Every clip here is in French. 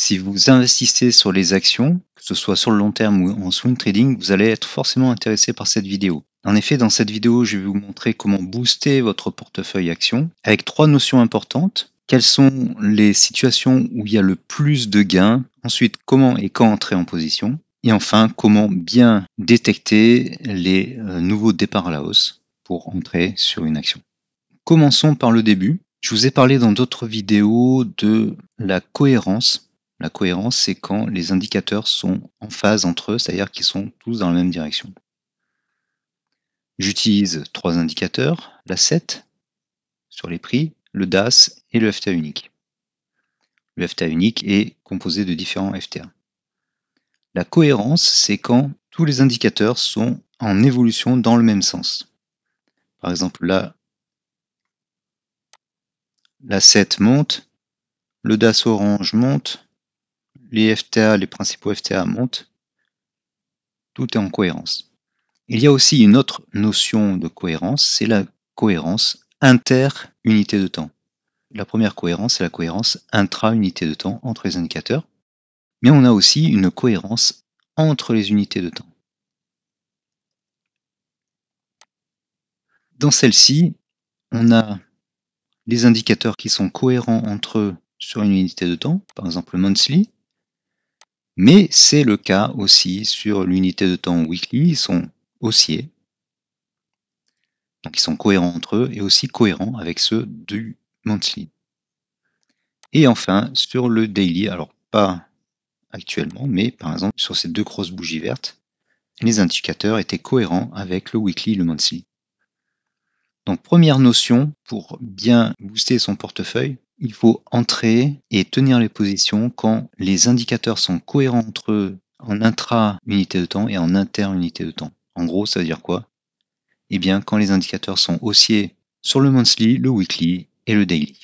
Si vous investissez sur les actions, que ce soit sur le long terme ou en swing trading, vous allez être forcément intéressé par cette vidéo. En effet, dans cette vidéo, je vais vous montrer comment booster votre portefeuille actions avec 3 notions importantes. Quelles sont les situations où il y a le plus de gains? Ensuite, comment et quand entrer en position? Et enfin, comment bien détecter les nouveaux départs à la hausse pour entrer sur une action. Commençons par le début. Je vous ai parlé dans d'autres vidéos de la cohérence. La cohérence, c'est quand les indicateurs sont en phase entre eux, c'est-à-dire qu'ils sont tous dans la même direction. J'utilise 3 indicateurs, la 7 sur les prix, le DAS et le FTA unique. Le FTA unique est composé de différents FTA. La cohérence, c'est quand tous les indicateurs sont en évolution dans le même sens. Par exemple, là, la 7 monte, le DAS orange monte, les FTA, les principaux FTA montent, tout est en cohérence. Il y a aussi une autre notion de cohérence, c'est la cohérence inter-unité de temps. La première cohérence, c'est la cohérence intra-unité de temps entre les indicateurs, mais on a aussi une cohérence entre les unités de temps. Dans celle-ci, on a les indicateurs qui sont cohérents entre eux sur une unité de temps, par exemple le monthly, mais c'est le cas aussi sur l'unité de temps weekly, ils sont haussiers, donc ils sont cohérents entre eux et aussi cohérents avec ceux du monthly. Et enfin, sur le daily, alors pas actuellement, mais par exemple sur ces 2 grosses bougies vertes, les indicateurs étaient cohérents avec le weekly et le monthly. Donc première notion, pour bien booster son portefeuille, il faut entrer et tenir les positions quand les indicateurs sont cohérents entre eux en intra-unité de temps et en inter-unité de temps. En gros, ça veut dire quoi? Eh bien, quand les indicateurs sont haussiers sur le monthly, le weekly et le daily.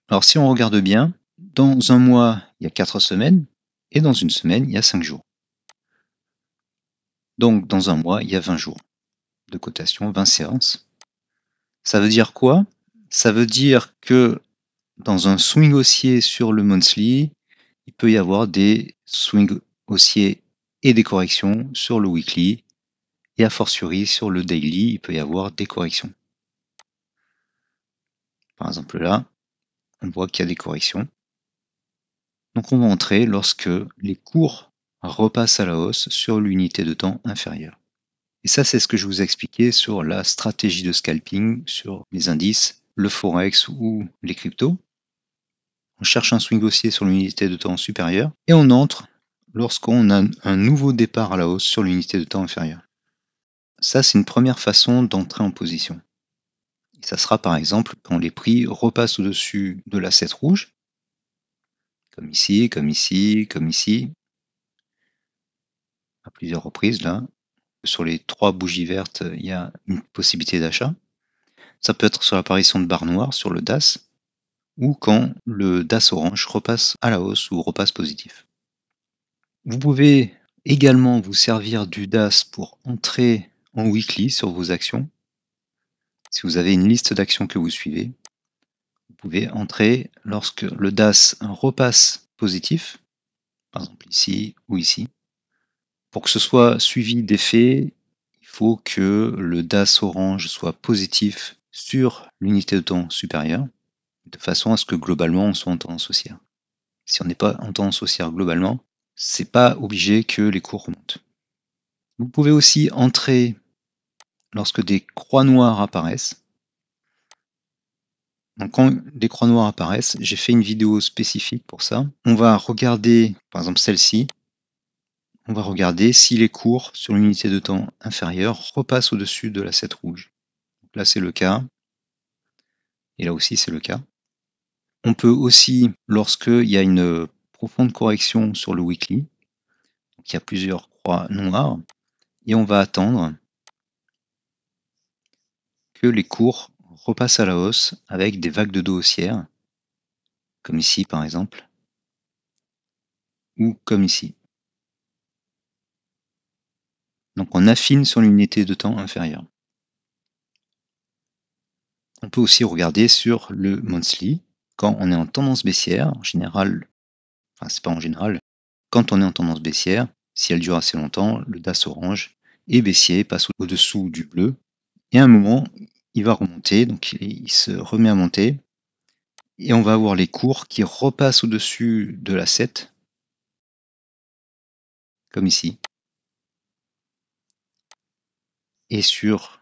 Alors si on regarde bien, dans un mois, il y a 4 semaines, et dans une semaine, il y a 5 jours. Donc dans un mois, il y a 20 jours de cotation, 20 séances. Ça veut dire quoi? Ça veut dire que dans un swing haussier sur le monthly, il peut y avoir des swings haussiers et des corrections sur le weekly, et a fortiori sur le daily, il peut y avoir des corrections. Par exemple là, on voit qu'il y a des corrections. Donc on va entrer lorsque les cours repassent à la hausse sur l'unité de temps inférieure. Et ça, c'est ce que je vous ai expliqué sur la stratégie de scalping, sur les indices, le forex ou les cryptos. On cherche un swing haussier sur l'unité de temps supérieure et on entre lorsqu'on a un nouveau départ à la hausse sur l'unité de temps inférieure. Ça, c'est une première façon d'entrer en position. Et ça sera par exemple quand les prix repassent au-dessus de la 7 rouge, comme ici, comme ici, comme ici, à plusieurs reprises là. Sur les 3 bougies vertes, il y a une possibilité d'achat. Ça peut être sur l'apparition de barres noires sur le DAS, ou quand le DAS orange repasse à la hausse ou repasse positif. Vous pouvez également vous servir du DAS pour entrer en weekly sur vos actions. Si vous avez une liste d'actions que vous suivez, vous pouvez entrer lorsque le DAS repasse positif, par exemple ici ou ici. Pour que ce soit suivi d'effet, il faut que le DAS orange soit positif sur l'unité de temps supérieure, de façon à ce que globalement on soit en tendance haussière. Si on n'est pas en tendance haussière globalement, c'est pas obligé que les cours remontent. Vous pouvez aussi entrer lorsque des croix noires apparaissent. Donc quand des croix noires apparaissent, j'ai fait une vidéo spécifique pour ça. On va regarder, par exemple celle-ci, on va regarder si les cours sur l'unité de temps inférieure repassent au-dessus de la 7 rouge. Donc là c'est le cas, et là aussi c'est le cas. On peut aussi, lorsqu'il y a une profonde correction sur le weekly, donc il y a plusieurs croix noires, et on va attendre que les cours repassent à la hausse avec des vagues de dos haussières, comme ici par exemple, ou comme ici. Donc on affine sur l'unité de temps inférieure. On peut aussi regarder sur le monthly. quand on est en tendance baissière, en général, enfin c'est pas en général, quand on est en tendance baissière, si elle dure assez longtemps, le DAS orange est baissier, passe au-dessous du bleu, et à un moment, il va remonter, donc il se remet à monter, et on va avoir les cours qui repassent au-dessus de la 7, comme ici. Et sur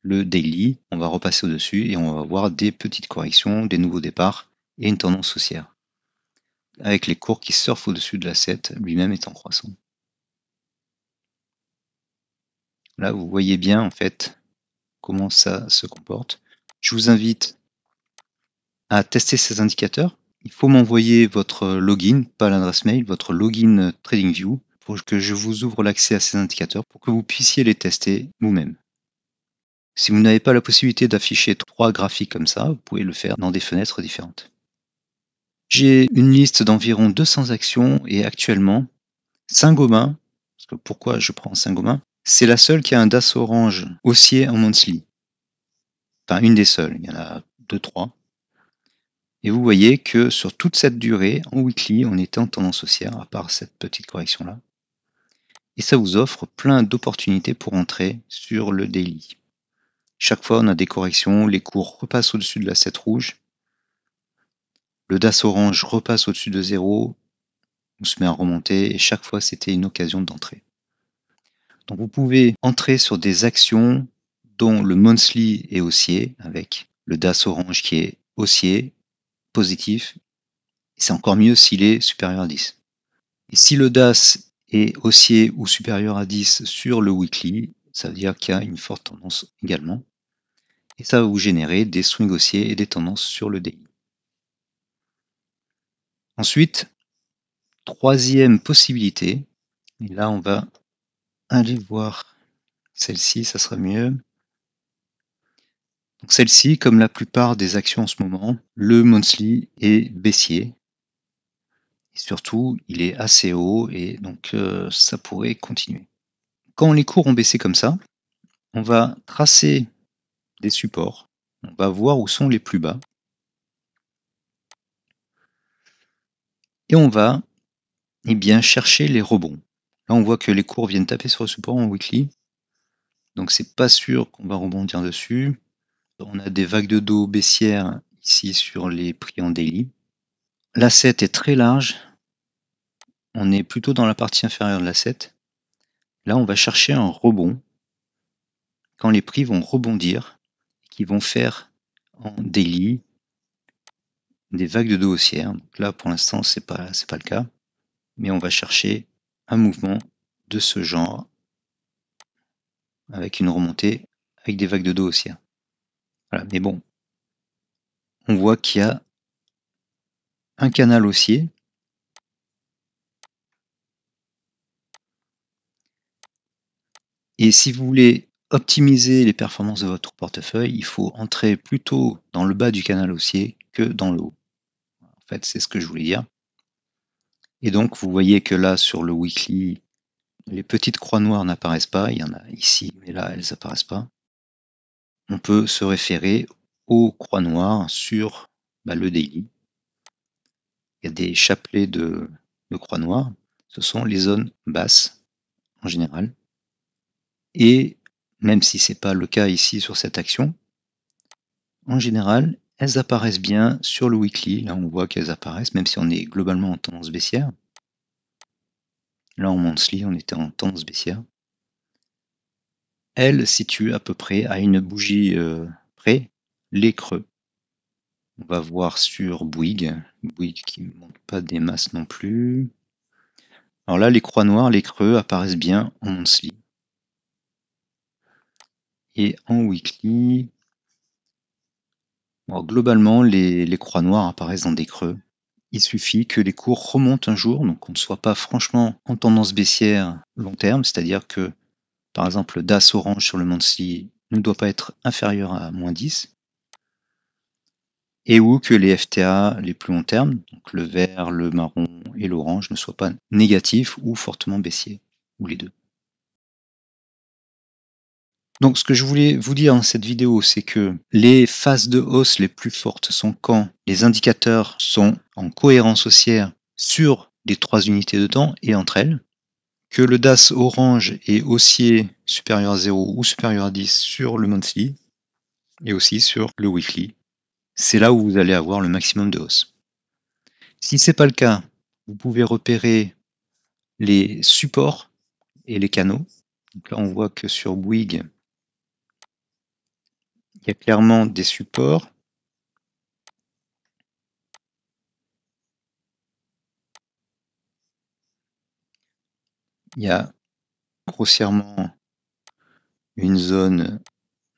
le daily, on va repasser au-dessus et on va avoir des petites corrections, des nouveaux départs et une tendance haussière. Avec les cours qui surfent au-dessus de la 7, lui-même est en croissant. Là, vous voyez bien en fait comment ça se comporte. Je vous invite à tester ces indicateurs. Il faut m'envoyer votre login, pas l'adresse mail, votre login TradingView pour que je vous ouvre l'accès à ces indicateurs pour que vous puissiez les tester vous-même. Si vous n'avez pas la possibilité d'afficher 3 graphiques comme ça, vous pouvez le faire dans des fenêtres différentes. J'ai une liste d'environ 200 actions et actuellement, Saint-Gobain, parce que pourquoi je prends Saint-Gobain, c'est la seule qui a un DAS orange haussier en monthly. Enfin, une des seules, il y en a 2-3. Et vous voyez que sur toute cette durée, en weekly, on était en tendance haussière, à part cette petite correction-là. Et ça vous offre plein d'opportunités pour entrer sur le daily. Chaque fois, on a des corrections, les cours repassent au-dessus de la 7 rouge. Le DAS orange repasse au-dessus de 0, on se met à remonter, et chaque fois, c'était une occasion d'entrée. Donc vous pouvez entrer sur des actions dont le monthly est haussier, avec le DAS orange qui est haussier, positif, et c'est encore mieux s'il est supérieur à 10. Et si le DAS est haussier ou supérieur à 10 sur le weekly, ça veut dire qu'il y a une forte tendance également. Et ça va vous générer des swings haussiers et des tendances sur le daily. Ensuite, troisième possibilité, et là on va aller voir celle-ci, ça sera mieux. Donc celle-ci, comme la plupart des actions en ce moment, le monthly est baissier. Et surtout, il est assez haut et donc ça pourrait continuer. Quand les cours ont baissé comme ça, on va tracer des supports. On va voir où sont les plus bas. Et on va chercher les rebonds. Là, on voit que les cours viennent taper sur le support en weekly. Donc c'est pas sûr qu'on va rebondir dessus. On a des vagues de dos baissières ici sur les prix en daily. L'asset est très large. On est plutôt dans la partie inférieure de l'asset. Là, on va chercher un rebond quand les prix vont rebondir, qui vont faire en daily des vagues de dos haussières. Donc là, pour l'instant, c'est pas le cas, mais on va chercher un mouvement de ce genre avec une remontée avec des vagues de dos haussières. Voilà, mais bon, on voit qu'il y a un canal haussier. Et si vous voulez optimiser les performances de votre portefeuille, il faut entrer plutôt dans le bas du canal haussier que dans le haut. En fait, c'est ce que je voulais dire. Et donc, vous voyez que là, sur le weekly, les petites croix noires n'apparaissent pas. Il y en a ici, mais là, elles n'apparaissent pas. On peut se référer aux croix noires sur le daily. Il y a des chapelets de croix noires. Ce sont les zones basses, en général. Et même si ce n'est pas le cas ici sur cette action, en général, elles apparaissent bien sur le weekly. Là, on voit qu'elles apparaissent, même si on est globalement en tendance baissière. Là, en monthly, on était en tendance baissière. Elle situe à peu près à une bougie près les creux. On va voir sur Bouygues qui ne montre pas des masses non plus. Alors là, les croix noires, les creux apparaissent bien en monthly. Et en weekly, globalement, les croix noires apparaissent dans des creux. Il suffit que les cours remontent un jour, donc on ne soit pas franchement en tendance baissière long terme, c'est-à-dire que, par exemple, le DAS orange sur le monthly ne doit pas être inférieur à moins 10, et ou que les FTA les plus long terme, donc le vert, le marron et l'orange, ne soient pas négatifs ou fortement baissiers, ou les deux. Donc ce que je voulais vous dire dans cette vidéo, c'est que les phases de hausse les plus fortes sont quand les indicateurs sont en cohérence haussière sur les 3 unités de temps et entre elles, que le DAS orange est haussier supérieur à 0 ou supérieur à 10 sur le monthly et aussi sur le weekly. C'est là où vous allez avoir le maximum de hausse. Si ce n'est pas le cas, vous pouvez repérer les supports et les canaux. Donc là, on voit que sur Bouygues, il y a clairement des supports. Il y a grossièrement une zone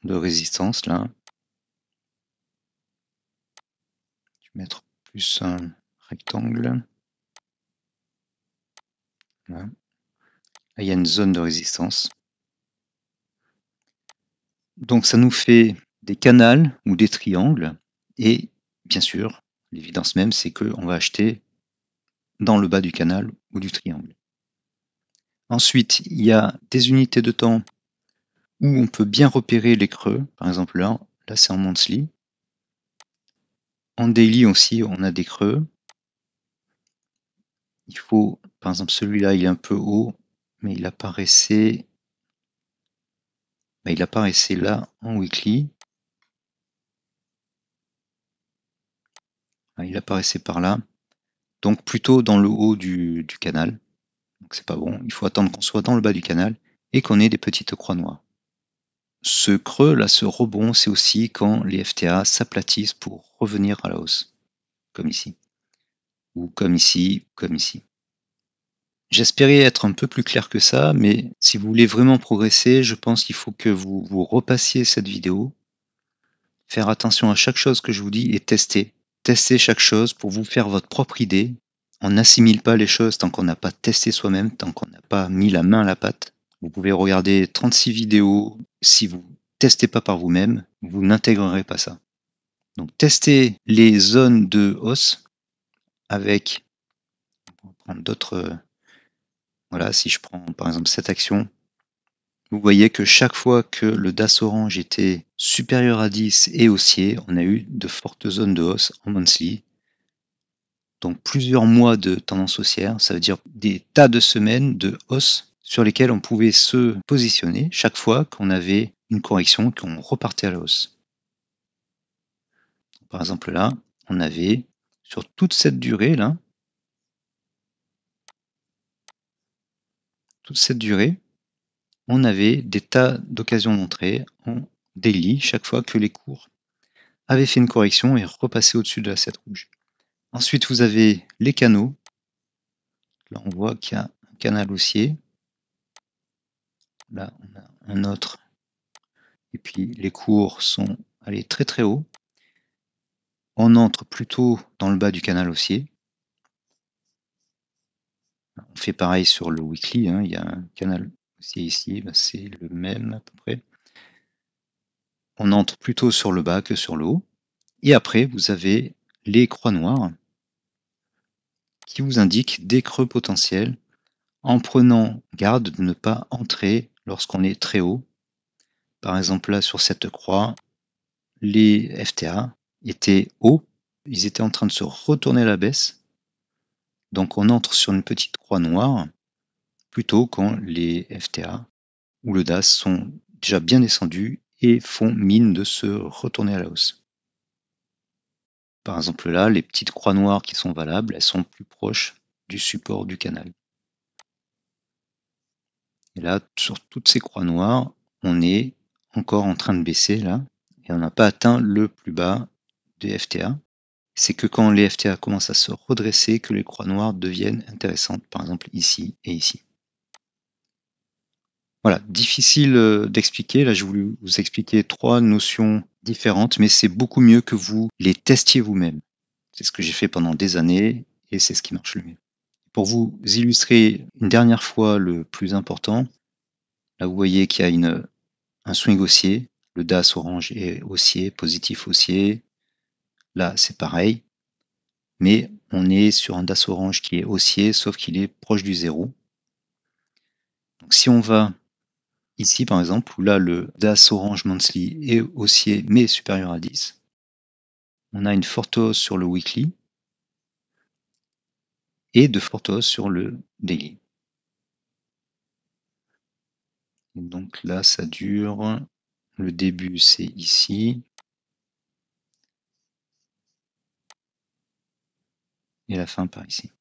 de résistance là. Je vais mettre plus un rectangle. Là. Là, il y a une zone de résistance. Donc ça nous fait des canals ou des triangles. Et bien sûr, l'évidence même, c'est qu'on va acheter dans le bas du canal ou du triangle. Ensuite, il y a des unités de temps où on peut bien repérer les creux. Par exemple là c'est en monthly. En daily aussi, on a des creux. Il faut, par exemple, celui-là, il est un peu haut, mais il apparaissait là en weekly. Il apparaissait par là. Donc plutôt dans le haut du canal. Donc c'est pas bon. Il faut attendre qu'on soit dans le bas du canal et qu'on ait des petites croix noires. Ce creux là, ce rebond, c'est aussi quand les FTA s'aplatissent pour revenir à la hausse. Comme ici. Ou comme ici, comme ici. J'espérais être un peu plus clair que ça, mais si vous voulez vraiment progresser, je pense qu'il faut que vous repassiez cette vidéo, faire attention à chaque chose que je vous dis et tester. Tester chaque chose pour vous faire votre propre idée. On n'assimile pas les choses tant qu'on n'a pas testé soi-même, tant qu'on n'a pas mis la main à la pâte. Vous pouvez regarder 36 vidéos. Si vous ne testez pas par vous-même, vous n'intégrerez pas ça. Donc testez les zones de hausse avec, on va prendre d'autres. Voilà, si je prends par exemple cette action, vous voyez que chaque fois que le DAS orange était supérieur à 10 et haussier, on a eu de fortes zones de hausse en monthly. Donc plusieurs mois de tendance haussière, ça veut dire des tas de semaines de hausse sur lesquelles on pouvait se positionner chaque fois qu'on avait une correction, qu'on repartait à la hausse. Par exemple là, on avait sur toute cette durée là, on avait des tas d'occasions d'entrée en daily chaque fois que les cours avaient fait une correction et repassaient au-dessus de la 7 rouge. Ensuite, vous avez les canaux. Là, on voit qu'il y a un canal haussier. Là, on a un autre. Et puis, les cours sont allés très très haut. On entre plutôt dans le bas du canal haussier. On fait pareil sur le weekly. Il y a un canal haussier ici. C'est le même à peu près. On entre plutôt sur le bas que sur le haut. Et après, vous avez les croix noires qui vous indiquent des creux potentiels en prenant garde de ne pas entrer lorsqu'on est très haut. Par exemple, là, sur cette croix, les FTA étaient hauts, ils étaient en train de se retourner à la baisse. Donc on entre sur une petite croix noire, plutôt quand les FTA ou le DAS sont déjà bien descendus et font mine de se retourner à la hausse. Par exemple là, les petites croix noires qui sont valables, elles sont plus proches du support du canal. Et là, sur toutes ces croix noires, on est encore en train de baisser là, et on n'a pas atteint le plus bas des FTA. C'est que quand les FTA commencent à se redresser, que les croix noires deviennent intéressantes, par exemple ici et ici. Voilà, difficile d'expliquer. Là, je voulais vous expliquer 3 notions différentes, mais c'est beaucoup mieux que vous les testiez vous-même. C'est ce que j'ai fait pendant des années et c'est ce qui marche le mieux. Pour vous illustrer une dernière fois le plus important, là vous voyez qu'il y a un swing haussier, le DAS orange est haussier, positif haussier. Là, c'est pareil, mais on est sur un DAS orange qui est haussier, sauf qu'il est proche du zéro. Donc si on va ici par exemple, où là le DAS Orange Monthly est haussier mais supérieur à 10. On a une forte hausse sur le weekly et de fortes hausses sur le daily. Donc là, ça dure. Le début, c'est ici. Et la fin par ici.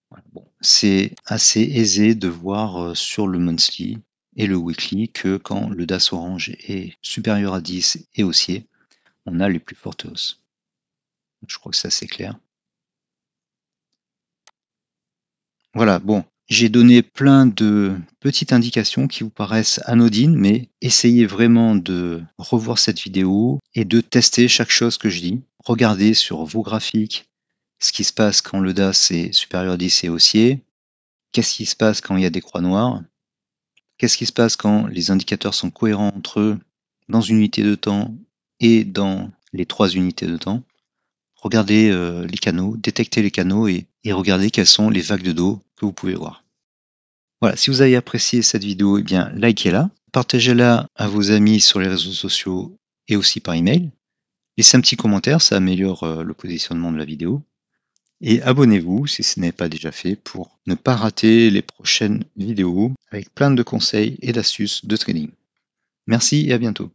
Voilà. Bon, c'est assez aisé de voir sur le monthly et le weekly que quand le DAS Orange est supérieur à 10 et haussier, on a les plus fortes hausses. Je crois que c'est assez clair. Voilà, bon, j'ai donné plein de petites indications qui vous paraissent anodines, mais essayez vraiment de revoir cette vidéo et de tester chaque chose que je dis. Regardez sur vos graphiques ce qui se passe quand le DAS est supérieur à 10 et haussier. Qu'est-ce qui se passe quand il y a des croix noires? Qu'est-ce qui se passe quand les indicateurs sont cohérents entre eux dans une unité de temps et dans les 3 unités de temps? Regardez les canaux, détectez les canaux et regardez quelles sont les vagues de dos que vous pouvez voir. Voilà, si vous avez apprécié cette vidéo, eh bien, likez-la, partagez-la à vos amis sur les réseaux sociaux et aussi par email. Laissez un petit commentaire, ça améliore le positionnement de la vidéo. Et abonnez-vous si ce n'est pas déjà fait pour ne pas rater les prochaines vidéos avec plein de conseils et d'astuces de trading. Merci et à bientôt.